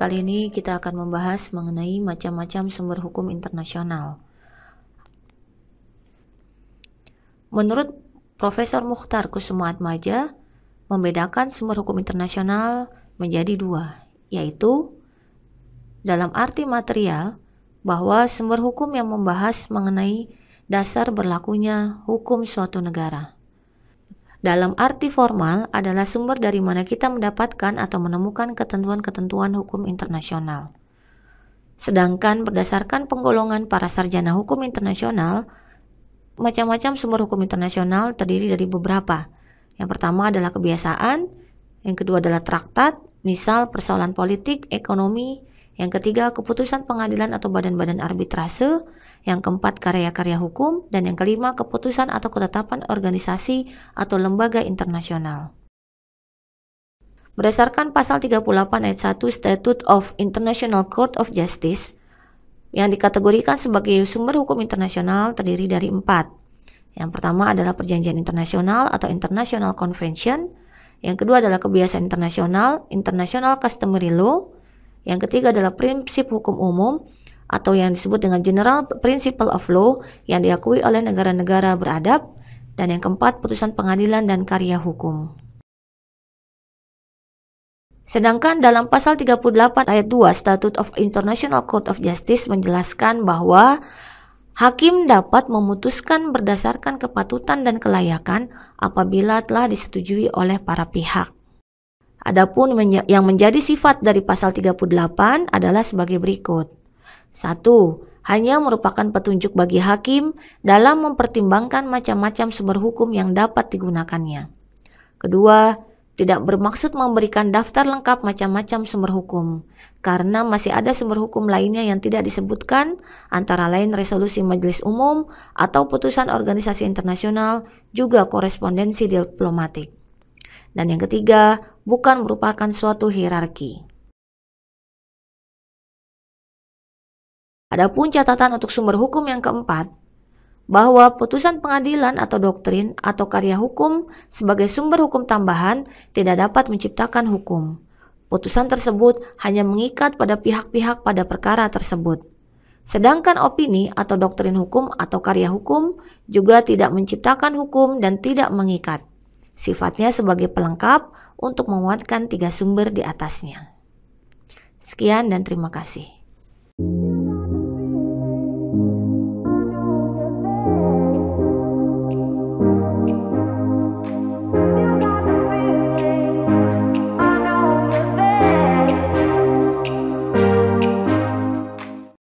Kali ini kita akan membahas mengenai macam-macam sumber hukum internasional. Menurut Profesor Mukhtar Kusumaatmadja, membedakan sumber hukum internasional menjadi dua, yaitu dalam arti material, bahwa sumber hukum yang membahas mengenai dasar berlakunya hukum suatu negara. Dalam arti formal adalah sumber dari mana kita mendapatkan atau menemukan ketentuan-ketentuan hukum internasional. Sedangkan berdasarkan penggolongan para sarjana hukum internasional, macam-macam sumber hukum internasional terdiri dari beberapa. Yang pertama adalah kebiasaan, yang kedua adalah traktat, misal persoalan politik, ekonomi, yang ketiga keputusan pengadilan atau badan-badan arbitrase, yang keempat karya-karya hukum, dan yang kelima keputusan atau ketetapan organisasi atau lembaga internasional. Berdasarkan pasal 38 ayat 1 Statute of International Court of Justice, yang dikategorikan sebagai sumber hukum internasional terdiri dari 4. Yang pertama adalah perjanjian internasional atau International Convention, yang kedua adalah kebiasaan internasional, International Customary Law, yang ketiga adalah prinsip hukum umum atau yang disebut dengan General Principle of Law yang diakui oleh negara-negara beradab, dan yang keempat putusan pengadilan dan karya hukum. Sedangkan dalam pasal 38 ayat 2 Statute of International Court of Justice menjelaskan bahwa hakim dapat memutuskan berdasarkan kepatutan dan kelayakan apabila telah disetujui oleh para pihak. Adapun yang menjadi sifat dari pasal 38 adalah sebagai berikut. 1. Hanya merupakan petunjuk bagi hakim dalam mempertimbangkan macam-macam sumber hukum yang dapat digunakannya. Kedua, tidak bermaksud memberikan daftar lengkap macam-macam sumber hukum, karena masih ada sumber hukum lainnya yang tidak disebutkan, antara lain resolusi Majelis Umum atau putusan organisasi internasional, juga korespondensi diplomatik. Dan yang ketiga, bukan merupakan suatu hierarki. Adapun catatan untuk sumber hukum yang keempat, bahwa putusan pengadilan atau doktrin atau karya hukum sebagai sumber hukum tambahan tidak dapat menciptakan hukum. Putusan tersebut hanya mengikat pada pihak-pihak pada perkara tersebut. Sedangkan opini atau doktrin hukum atau karya hukum juga tidak menciptakan hukum dan tidak mengikat. Sifatnya sebagai pelengkap untuk menguatkan 3 sumber di atasnya. Sekian dan terima kasih.